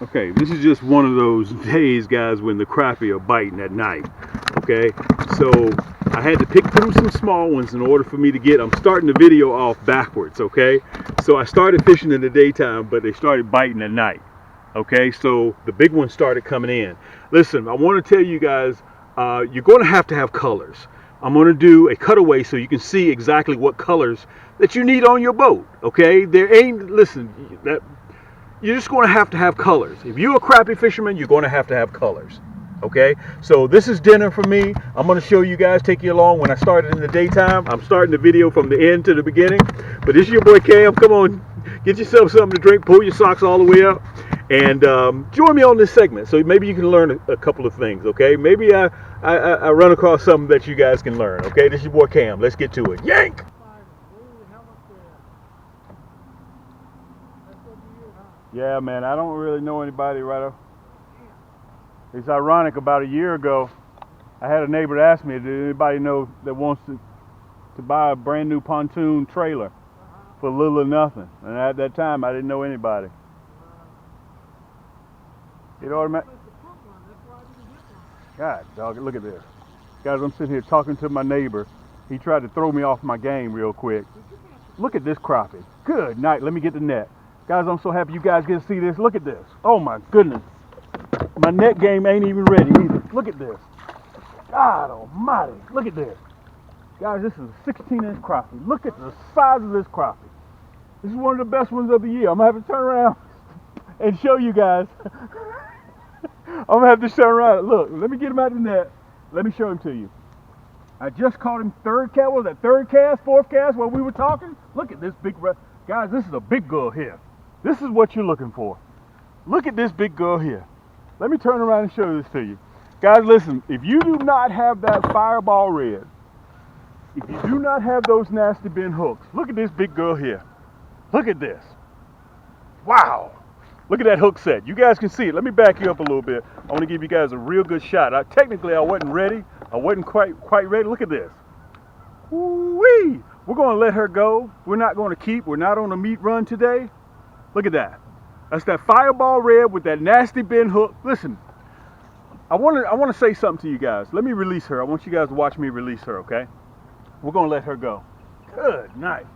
Okay, this is just one of those days, guys, when the crappie are biting at night. Okay, so I had to pick through some small ones in order for me to get. I'm starting the video off backwards. Okay, so I started fishing in the daytime, but they started biting at night. Okay, so the big ones started coming in. Listen, I want to tell you guys, you're going to have colors. I'm going to do a cutaway so you can see exactly what colors that you need on your boat. Okay, there ain't, listen, that you're just going to have colors. If you're a crappie fisherman, you're going to have colors. Okay, so this is dinner for me. I'm going to show you guys, take you along when I started in the daytime. I'm starting the video from the end to the beginning. But this is your boy Cam. Come on, get yourself something to drink, pull your socks all the way up, and join me on this segment. So maybe you can learn a couple of things. Okay, maybe I run across something that you guys can learn. Okay, this is your boy Cam. Let's get to it. Yank! Yeah, man, I don't really know anybody right off. It's ironic, about a year ago, I had a neighbor that asked me, did anybody know that wants to buy a brand new pontoon trailer for little or nothing? And at that time, I didn't know anybody. It automatic. God, dog, look at this. Guys, I'm sitting here talking to my neighbor. He tried to throw me off my game real quick. Look at this crappie. Good night. Let me get the net. Guys, I'm so happy you guys get to see this. Look at this. Oh my goodness. My net game ain't even ready either. Look at this. God almighty. Look at this. Guys, this is a 16-inch crappie. Look at the size of this crappie. This is one of the best ones of the year. I'm going to have to turn around and show you guys. I'm going to have to turn around. Look, let me get him out of the net. Let me show him to you. I just caught him third cast. What was that, third cast, fourth cast while we were talking? Look at this big, guys, this is a big girl here. This is what you're looking for. Look at this big girl here. Let me turn around and show this to you. Guys, listen, if you do not have that fireball red, if you do not have those nasty bend hooks, look at this big girl here. Look at this. Wow. Look at that hook set. You guys can see it. Let me back you up a little bit. I want to give you guys a real good shot. Technically, I wasn't ready. I wasn't quite ready. Look at this. Woo-wee. We're going to let her go. We're not going to keep. We're not on a meat run today. Look at that. That's that fireball red with that nasty bend hook. Listen, I want to say something to you guys. Let me release her. I want you guys to watch me release her, okay? We're going to let her go. Good night.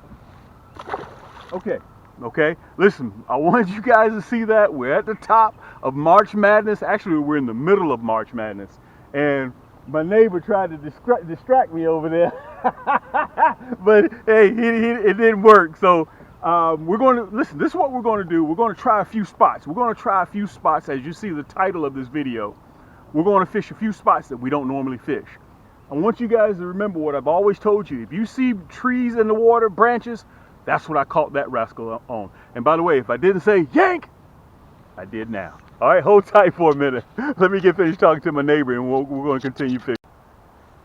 Okay. Listen, I wanted you guys to see that. We're at the top of March Madness. Actually, we're in the middle of March Madness. And my neighbor tried to distract me over there. But, hey, it didn't work. So, we're going to, listen, this is what we're going to do. We're going to try a few spots. We're going to try a few spots. As you see the title of this video, we're going to fish a few spots that we don't normally fish. I want you guys to remember what I've always told you. If you see trees in the water, branches, that's what I caught that rascal on. And by the way, if I didn't say yank, I did now. All right, hold tight for a minute. Let me get finished talking to my neighbor and we're going to continue fishing.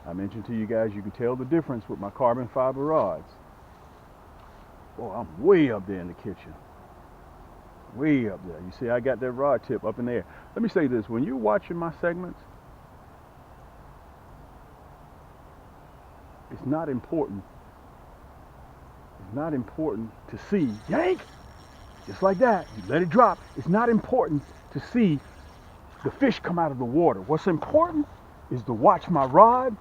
I mentioned to you guys, you can tell the difference with my carbon fiber rods. Oh, I'm way up there in the kitchen. Way up there. You see, I got that rod tip up in there. Let me say this. When you're watching my segments, it's not important. It's not important to see, yank, just like that. You let it drop. It's not important to see the fish come out of the water. What's important is to watch my rod.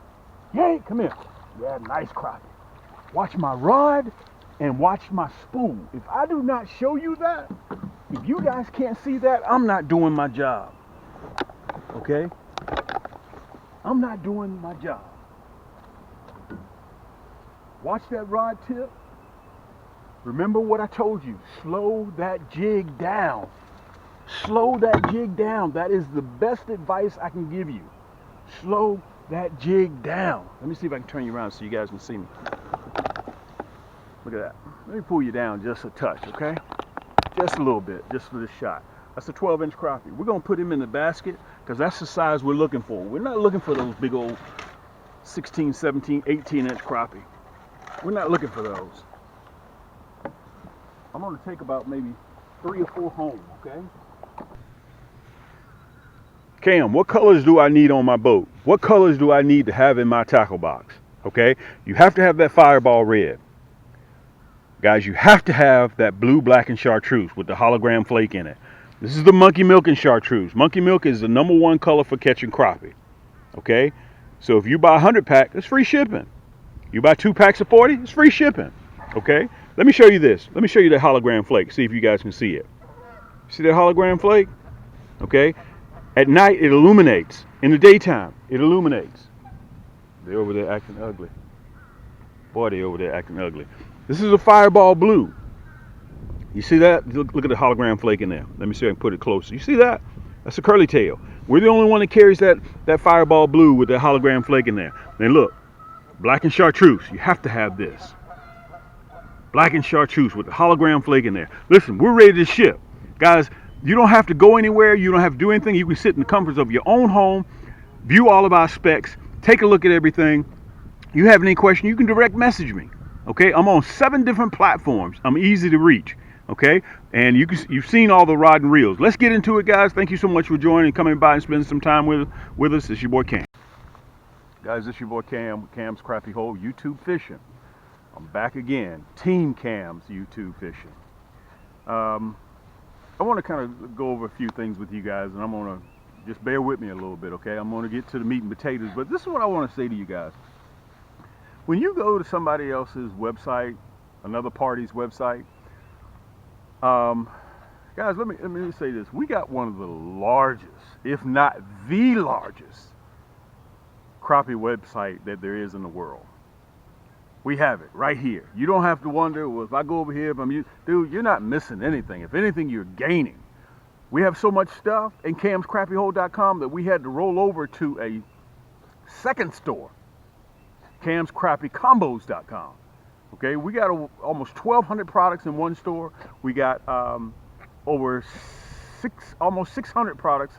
Yank, come here. Yeah, nice crappie. Watch my rod and watch my spool. If I do not show you that, if you guys can't see that, I'm not doing my job. Okay? I'm not doing my job. Watch that rod tip. Remember what I told you. Slow that jig down. Slow that jig down. That is the best advice I can give you. Slow that jig down. Let me see if I can turn you around so you guys can see me. Look at that. Let me pull you down just a touch, okay? Just a little bit, just for this shot. That's a 12-inch crappie. We're going to put him in the basket because that's the size we're looking for. We're not looking for those big old 16, 17, 18-inch crappie. We're not looking for those. I'm going to take about maybe 3 or 4 home, okay? Cam, what colors do I need on my boat? What colors do I need to have in my tackle box? Okay? You have to have that fireball red. Guys, you have to have that blue, black, and chartreuse with the hologram flake in it. This is the monkey milk and chartreuse. Monkey milk is the #1 color for catching crappie. Okay? So if you buy a 100-pack, it's free shipping. You buy 2 packs of 40, it's free shipping. Okay? Let me show you this. Let me show you the hologram flake. See if you guys can see it. See that hologram flake? Okay? At night, it illuminates. In the daytime, it illuminates. They're over there acting ugly. Boy, they over there acting ugly. This is a fireball blue. You see that? Look at the hologram flake in there. Let me see if I can put it closer. You see that? That's a curly tail. We're the only one that carries that fireball blue with the hologram flake in there. Then look, black and chartreuse. You have to have this. Black and chartreuse with the hologram flake in there. Listen, we're ready to ship. Guys, you don't have to go anywhere. You don't have to do anything. You can sit in the comforts of your own home, view all of our specs, take a look at everything. You have any question, you can direct message me. Okay, I'm on 7 different platforms. I'm easy to reach. Okay, and you've seen all the rod and reels. Let's get into it, guys. Thank you so much for joining, coming by and spending some time with us. It's your boy Cam. Guys, it's your boy Cam, Cam's Crappie Hole YouTube Fishing. I'm back again, Team Cam's YouTube Fishing. I want to kind of go over a few things with you guys, and I'm going to just bear with me a little bit, okay? I'm going to get to the meat and potatoes, but this is what I want to say to you guys. When you go to somebody else's website, another party's website, guys, let me say this. We got one of the largest, if not the largest, crappie website that there is in the world. We have it right here. You don't have to wonder, well, if I go over here, dude, you're not missing anything. If anything, you're gaining. We have so much stuff in camscrappiehole.com that we had to roll over to a second store, camscrappiecombos.com. Okay, we got almost 1,200 products in one store. We got almost 600 products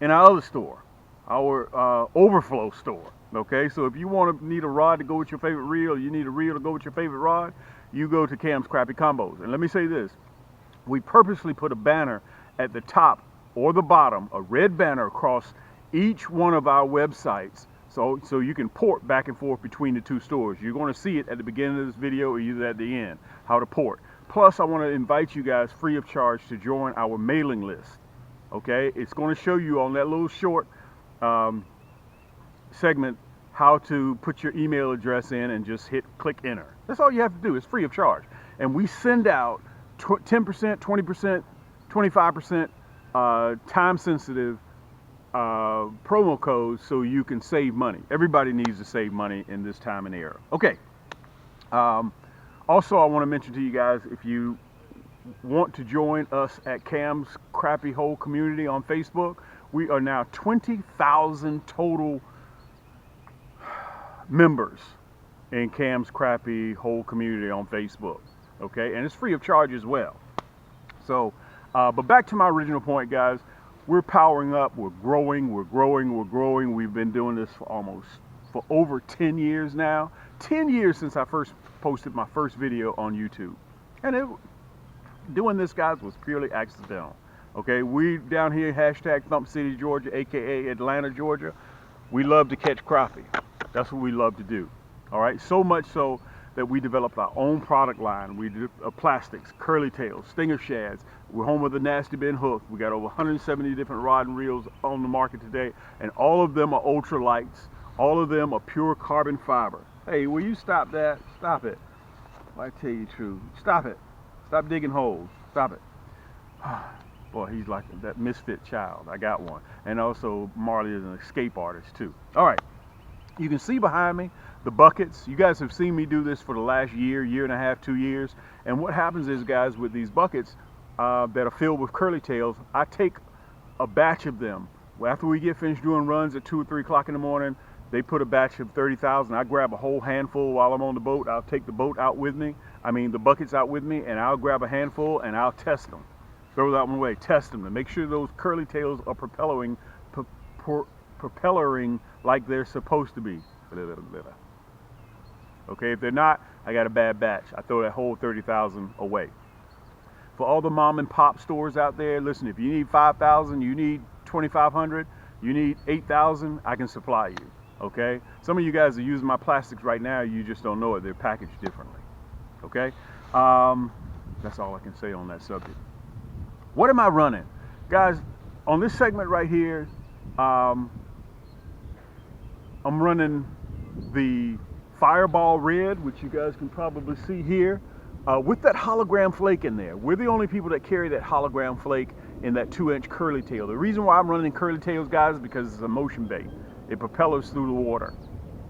in our other store, our overflow store. Okay, so if you need a rod to go with your favorite reel, you need a reel to go with your favorite rod, you go to Cam's Crappie Combos. And let me say this, we purposely put a banner at the top or the bottom, a red banner across each one of our websites, so you can port back and forth between the 2 stores. You're going to see it at the beginning of this video or either at the end, how to port. Plus, I want to invite you guys free of charge to join our mailing list. Okay, it's going to show you on that little short segment how to put your email address in and just click enter. That's all you have to do. It's free of charge. And we send out 10%, 20%, 25% time sensitive promo codes so you can save money. Everybody needs to save money in this time and era. Okay. Also, I want to mention to you guys, if you want to join us at Cam's Crappie Hole Community on Facebook, we are now 20,000 total members in Cam's Crappie Hole Community on Facebook. Okay, and it's free of charge as well. So, but back to my original point, guys. We're powering up, we're growing. We've been doing this for over 10 years now. 10 years since I first posted my first video on YouTube. And doing this, guys, was purely accidental. Okay, we down here, hashtag Thump City, Georgia, aka Atlanta, Georgia. We love to catch crappie. That's what we love to do. All right, so much so that we developed our own product line. We do plastics, curly tails, stinger shads. We're home with the Nasty Bin hook. We got over 170 different rod and reels on the market today, and all of them are ultra lights. All of them are pure carbon fiber. Hey, will you stop that? Stop it. I tell you the truth. Stop it. Stop digging holes. Stop it. Boy, he's like that misfit child. I got one. And also, Marley is an escape artist too. All right. You can see behind me the buckets. You guys have seen me do this for the last year and a half, 2 years. And what happens is, guys, with these buckets that are filled with curly tails, I take a batch of them. After we get finished doing runs at 2 or 3 o'clock in the morning, they put a batch of 30,000. I grab a whole handful while I'm on the boat. I'll take the boat out with me. The buckets out with me, and I'll grab a handful and I'll test them. Throw that one away. Test them to make sure those curly tails are propellering like they're supposed to be. Okay, if they're not, I got a bad batch. I throw that whole 30,000 away. For all the mom and pop stores out there, listen, if you need 5,000, you need 2,500, you need 8,000, I can supply you. Okay, some of you guys are using my plastics right now. You just don't know it. They're packaged differently. Okay, that's all I can say on that subject. What am I running? Guys, on this segment right here, I'm running the Fireball Red, which you guys can probably see here, with that hologram flake in there. We're the only people that carry that hologram flake in that 2-inch curly tail. The reason why I'm running curly tails, guys, is because it's a motion bait. It propels through the water,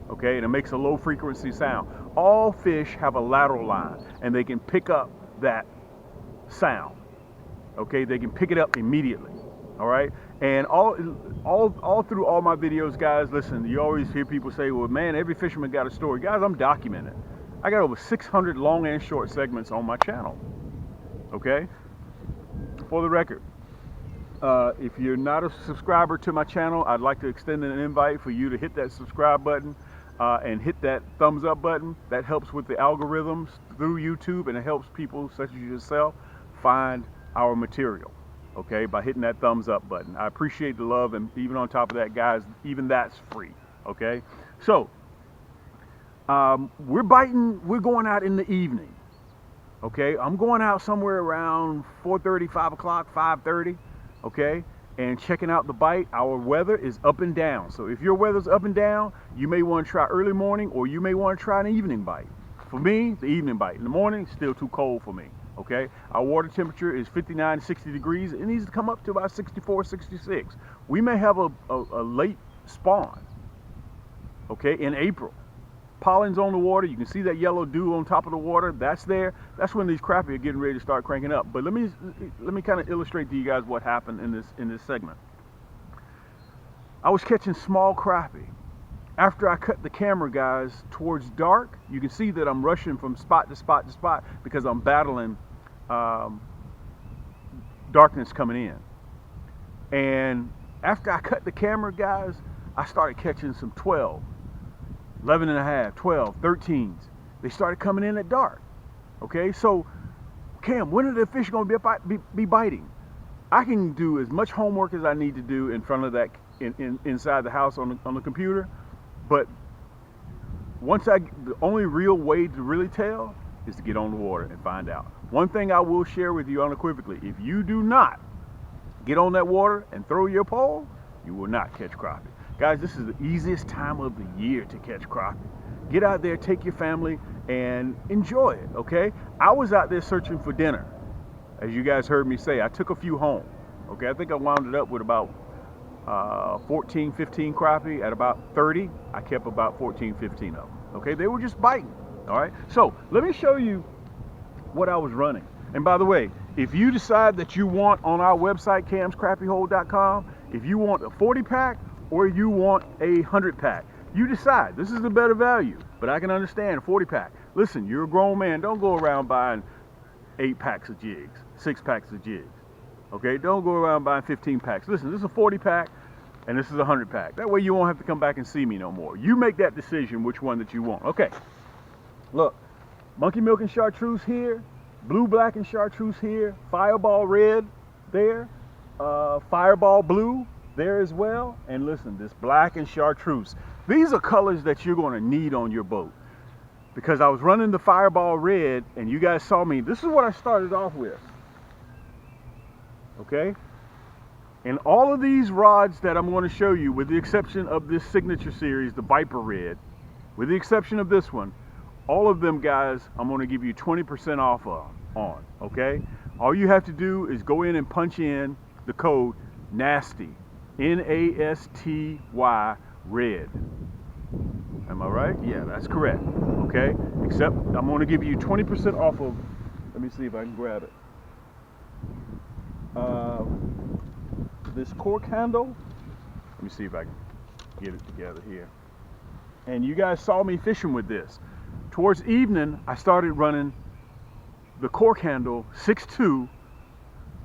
okay, and it makes a low frequency sound. All fish have a lateral line, and they can pick up that sound, okay? They can pick it up immediately, all right? And all through all my videos, guys, listen, you always hear people say, well, man, every fisherman got a story. Guys, I'm documenting. I got over 600 long and short segments on my channel, okay? For the record, if you're not a subscriber to my channel, I'd like to extend an invite for you to hit that subscribe button and hit that thumbs up button. That helps with the algorithms through YouTube, and it helps people such as yourself find our material, okay, by hitting that thumbs up button. I appreciate the love, and even on top of that, guys, even that's free, okay? So, we're going out in the evening, okay? I'm going out somewhere around 4:30, 5 o'clock, 5:30, okay? And checking out the bite. Our weather is up and down. So if your weather's up and down, you may want to try early morning, or you may want to try an evening bite. For me, the evening bite. In the morning, still too cold for me, okay? Our water temperature is 59, 60 degrees. It needs to come up to about 64, 66. We may have a late spawn, okay, in April. Pollen's on the water. You can see that yellow dew on top of the water. That's there. That's when these crappie are getting ready to start cranking up. But let me kind of illustrate to you guys what happened in this segment. I was catching small crappie. After I cut the camera, guys, towards dark, you can see that I'm rushing from spot to spot to spot because I'm battling darkness coming in. And after I cut the camera, guys, I started catching some 12. 11 and a half, 12, 13s. They started coming in at dark. Okay, so Cam, when are the fish going to be biting? I can do as much homework as I need to do in front of that inside the house on the computer, but the only real way to really tell is to get on the water and find out. One thing I will share with you unequivocally: if you do not get on that water and throw your pole, you will not catch crappie. Guys, this is the easiest time of the year to catch crappie. Get out there, take your family, and enjoy it, okay? I was out there searching for dinner. As you guys heard me say, I took a few home, okay? I think I wound it up with about 14, 15 crappie. At about 30, I kept about 14, 15 of them, okay? They were just biting, all right? So let me show you what I was running. And by the way, if you decide that you want on our website, camscrappiehole.com, if you want a 40-pack, or you want a 100-pack. You decide. This is the better value, but I can understand 40-pack. Listen, you're a grown man. Don't go around buying 8 packs of jigs, 6 packs of jigs. Okay, don't go around buying 15 packs. Listen, this is a 40-pack, and this is a 100-pack. That way you won't have to come back and see me no more. You make that decision which one that you want. Okay, look, monkey milk and chartreuse here, blue, black, and chartreuse here, fireball red there, fireball blue there as well. And listen, this black and chartreuse, these are colors that you're going to need on your boat, because I was running the fireball red, and you guys saw me. This is what I started off with, okay? And all of these rods that I'm going to show you, with the exception of this signature series, the Viper Red, with the exception of this one, all of them, guys, I'm going to give you 20% off on, okay? All you have to do is go in and punch in the code NASTY, N-A-S-T-Y, red. Am I right? Yeah, that's correct. Okay? Except I'm going to give you 20% off of, let me see if I can grab it. This cork handle. Let me see if I can get it together here. And you guys saw me fishing with this. Towards evening, I started running the cork handle 6'2",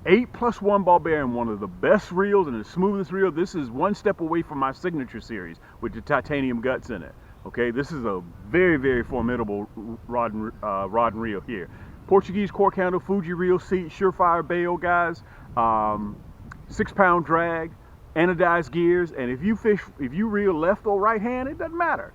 8+1 ball bearing, one of the best reels and the smoothest reel. This is one step away from my signature series with the titanium guts in it. Okay, this is a very, very formidable rod and reel here. Portuguese cork handle, Fuji reel seat, surefire bail, guys. 6-pound drag, anodized gears, and if you reel left or right hand, it doesn't matter.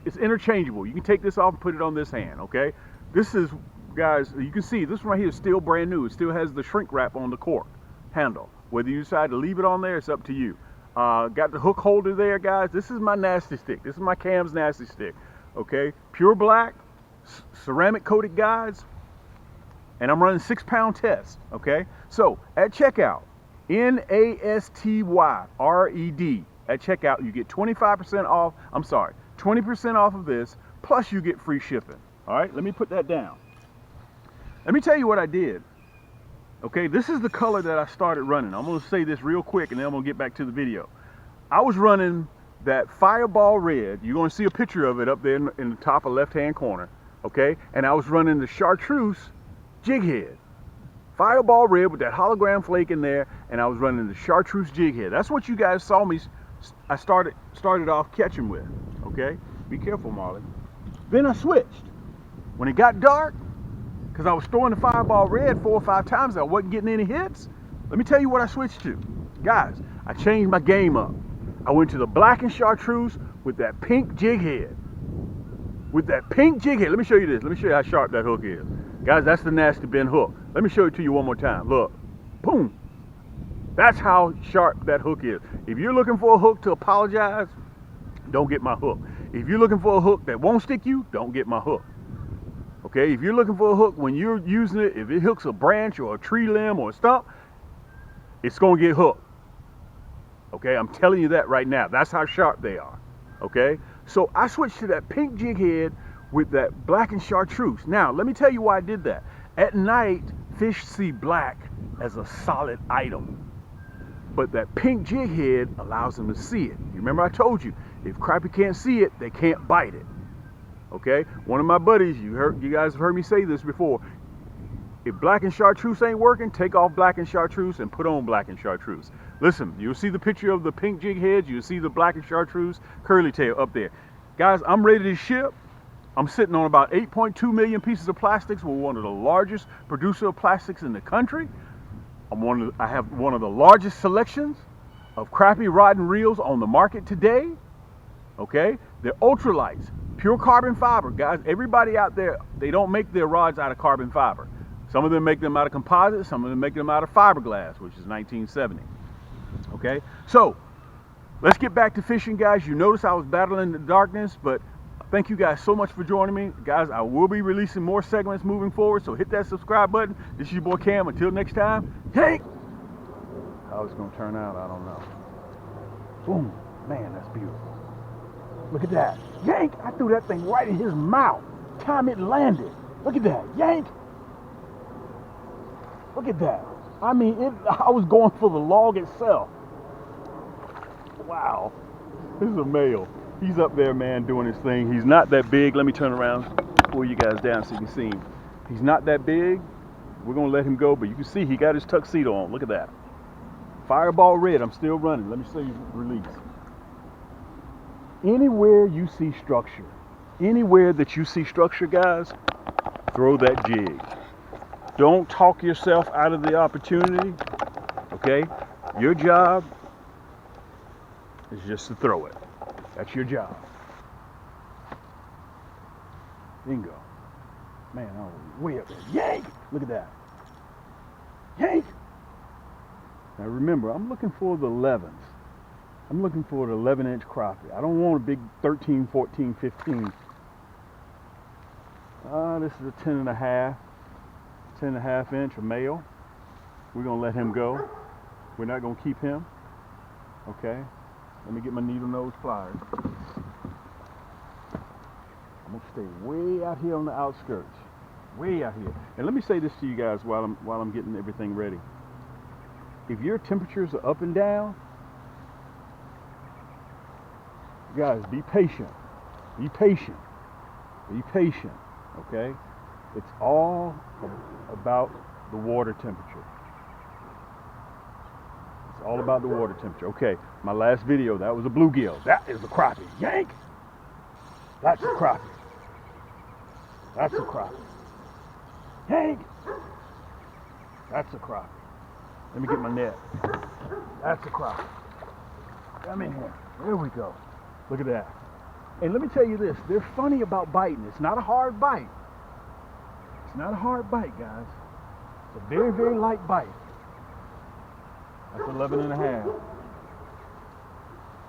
It's interchangeable. You can take this off and put it on this hand. Okay, this is, guys, you can see this one right here is still brand new. It still has the shrink wrap on the cork. handle. Whether you decide to leave it on there, it's up to you. Got the hook holder there, guys. This is my nasty stick. This is my Cam's nasty stick. Okay, pure black, ceramic coated guides, and I'm running 6-pound test. Okay, so at checkout, NASTYRED. At checkout, you get 25% off. I'm sorry, 20% off of this, plus you get free shipping. All right, let me put that down. Let me tell you what I did. Okay, this is the color that I started running. I'm gonna say this real quick and then I'm gonna get back to the video. I was running that Fireball Red. You're gonna see a picture of it up there in the top of left-hand corner. Okay, and I was running the Chartreuse jig head. Fireball Red with that hologram flake in there, and I was running the Chartreuse jig head. That's what you guys saw me. I started off catching with. Okay, be careful, Marley. Then I switched. When it got dark, because I was throwing the Fireball Red 4 or 5 times, I wasn't getting any hits. Let me tell you what I switched to. Guys, I changed my game up. I went to the black and Chartreuse with that pink jig head. With that pink jig head. Let me show you this. Let me show you how sharp that hook is. Guys, that's the nasty bend hook. Let me show it to you one more time. Look. Boom. That's how sharp that hook is. If you're looking for a hook to apologize, don't get my hook. If you're looking for a hook that won't stick you, don't get my hook. Okay, if you're looking for a hook when you're using it, if it hooks a branch or a tree limb or a stump, it's going to get hooked. Okay, I'm telling you that right now. That's how sharp they are. Okay, so I switched to that pink jig head with that black and Chartreuse. Now, let me tell you why I did that. At night, fish see black as a solid item. But that pink jig head allows them to see it. You remember I told you, if crappie can't see it, they can't bite it. Okay, one of my buddies, you guys have heard me say this before. If black and Chartreuse ain't working, take off black and Chartreuse and put on black and Chartreuse. Listen, you'll see the picture of the pink jig heads, you'll see the black and Chartreuse curly tail up there. Guys, I'm ready to ship. I'm sitting on about 8.2 million pieces of plastics. We're one of the largest producer of plastics in the country. I have one of the largest selections of crappie rod and reels on the market today. Okay, they're ultralights. Pure carbon fiber, guys. Everybody out there, they don't make their rods out of carbon fiber. Some of them make them out of composite, some of them make them out of fiberglass, which is 1970. Okay, so let's get back to fishing, guys. You notice I was battling the darkness, but thank you guys so much for joining me. Guys, I will be releasing more segments moving forward, so hit that subscribe button. This is your boy Cam. Until next time, yank! How it's going to turn out, I don't know. Boom. Man, that's beautiful. Look at that. Yank! I threw that thing right in his mouth. Time it landed. Look at that. Yank! Look at that. I mean, I was going for the log itself. Wow. This is a male. He's up there, man, doing his thing. He's not that big. Let me turn around, pull you guys down so you can see him. He's not that big. We're going to let him go, but you can see he got his tuxedo on. Look at that. Fireball Red. I'm still running. Let me show you release. Anywhere you see structure, anywhere that you see structure, guys, throw that jig. Don't talk yourself out of the opportunity, okay? Your job is just to throw it. That's your job. Bingo. Man, I was way up there. Yank! Look at that. Yank! Now remember, I'm looking for the 11s. I'm looking for the 11-inch crappie. I don't want a big 13, 14, 15. This is a 10 and a half inch, a male. We're gonna let him go. We're not gonna keep him. Okay. Let me get my needle nose pliers. I'm gonna stay way out here on the outskirts. Way out here. And let me say this to you guys while I'm getting everything ready. If your temperatures are up and down, guys, be patient. Be patient. Be patient. Okay? It's all about the water temperature. It's all about the water temperature. Okay, my last video, that was a bluegill. That is the crappie. Yank! That's a crappie. That's a crappie. Yank! That's a crappie. Let me get my net. That's a crappie. Come in here. There we go. Look at that. And let me tell you this, they're funny about biting. It's not a hard bite. It's not a hard bite, guys. It's a very, very light bite. That's 11 and a half. Let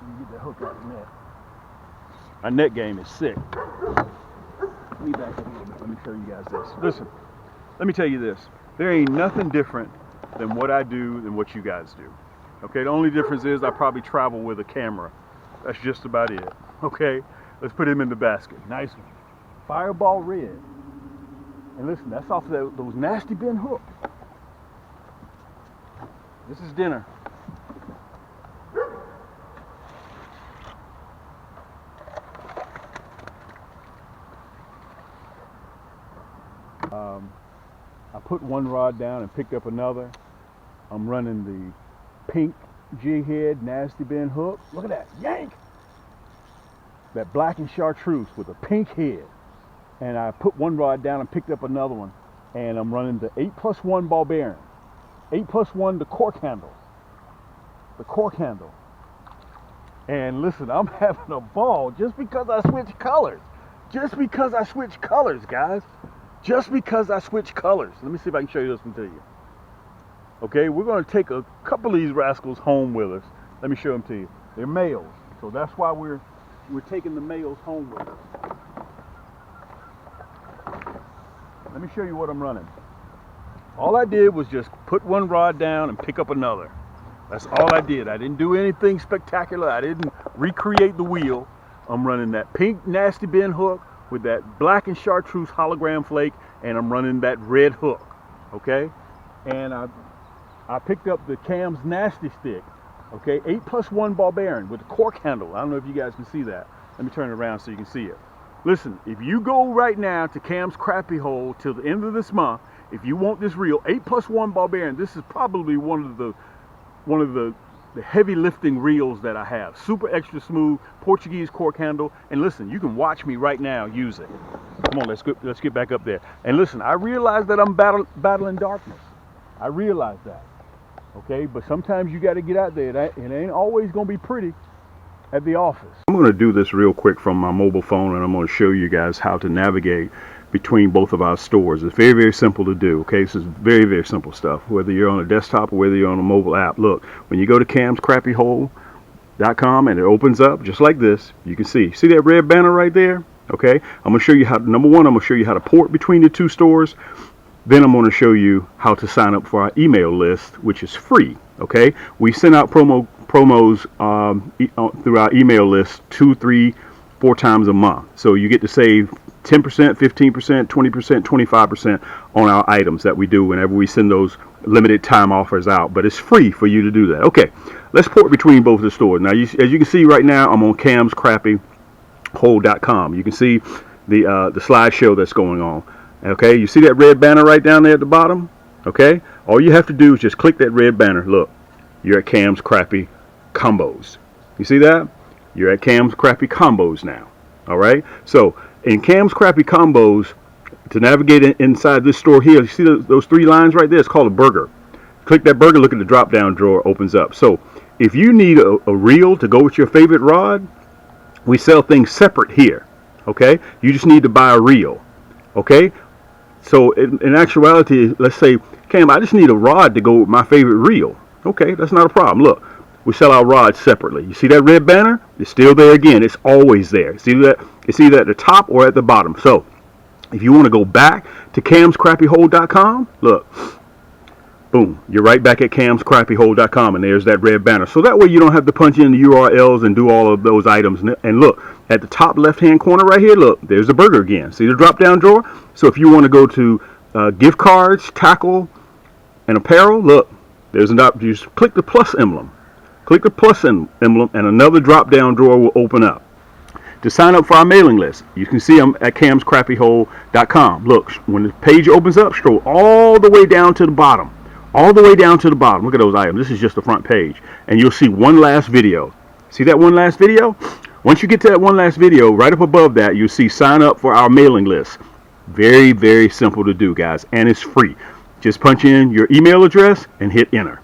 me get that hook out of the net. My net game is sick. Let me back up a little bit. Let me show you guys this. Listen, let me tell you this. There ain't nothing different than what I do than what you guys do. Okay, the only difference is I probably travel with a camera. That's just about it. Okay, let's put him in the basket. Nice one. Fireball red. And listen, that's off of those nasty bend hooks. This is dinner. I put one rod down and picked up another. I'm running the pink jig head nasty bend hook. Look at that, yank! That black and chartreuse with a pink head. And I put one rod down and picked up another one. And I'm running the 8+1 ball bearing. 8+1 the cork handle. The cork handle. And listen, I'm having a ball just because I switched colors. Just because I switched colors, guys. Just because I switched colors. Let me see if I can show you this one to you. Okay, we're going to take a couple of these rascals home with us. Let me show them to you. They're males, so that's why we're taking the males home with us. Let me show you what I'm running. All I did was just put one rod down and pick up another. That's all I did. I didn't do anything spectacular. I didn't recreate the wheel. I'm running that pink nasty bend hook with that black and chartreuse hologram flake, and I'm running that red hook. Okay, and I picked up the Cam's Nasty Stik. Okay, 8+1 ball bearing with the cork handle. I don't know if you guys can see that. Let me turn it around so you can see it. Listen, if you go right now to Cam's Crappie Hole till the end of this month, if you want this reel, 8+1 ball bearing, this is probably one of the heavy lifting reels that I have. Super extra smooth Portuguese cork handle. And listen, you can watch me right now use it. Come on, let's get back up there. And listen, I realize that I'm battling darkness. I realize that. Okay, but sometimes you got to get out there. It ain't always going to be pretty at the office. I'm going to do this real quick from my mobile phone, and I'm going to show you guys how to navigate between both of our stores. It's very, very simple to do. Okay, this is very, very simple stuff. Whether you're on a desktop or whether you're on a mobile app. Look, when you go to camscrappiehole.com and it opens up just like this, you can see that red banner right there. Okay, I'm going to show you how. Number one, I'm going to show you how to port between the two stores. Then I'm going to show you how to sign up for our email list, which is free. Okay, we send out promos through our email list 2, 3, 4 times a month. So you get to save 10%, 15%, 20%, 25% on our items that we do whenever we send those limited time offers out. But it's free for you to do that. Okay, let's port between both of the stores. Now, as you can see right now, I'm on camscrappiehole.com. You can see the slideshow that's going on. Okay, you see that red banner right down there at the bottom? Okay, all you have to do is just click that red banner. Look, you're at Cam's Crappie Combos. You see that? You're at Cam's Crappie Combos now. All right, so in Cam's Crappie Combos, to navigate inside this store here, you see those 3 lines right there? It's called a burger. Click that burger, look at the drop down drawer, opens up. So if you need a reel to go with your favorite rod, we sell things separate here. Okay, you just need to buy a reel. Okay, so in actuality, let's say, Cam, I just need a rod to go with my favorite reel. Okay, that's not a problem. Look, we sell our rods separately. You see that red banner? It's still there again. It's always there. See that? It's either at the top or at the bottom. So if you want to go back to camscrappiehole.com, look, boom, you're right back at camscrappiehole.com, and there's that red banner. So that way you don't have to punch in the URLs and do all of those items. And look, at the top left-hand corner right here, look, there's the burger again. See the drop-down drawer? So if you want to go to gift cards, tackle, and apparel, look, there's an option. You just click the plus emblem. Click the plus emblem, and another drop-down drawer will open up. To sign up for our mailing list, you can see them at camscrappiehole.com. Look, when the page opens up, scroll all the way down to the bottom. All the way down to the bottom. Look at those items. This is just the front page. And you'll see one last video. See that one last video? Once you get to that one last video, right up above that, you'll see sign up for our mailing list. Very, very simple to do, guys. And it's free. Just punch in your email address and hit enter.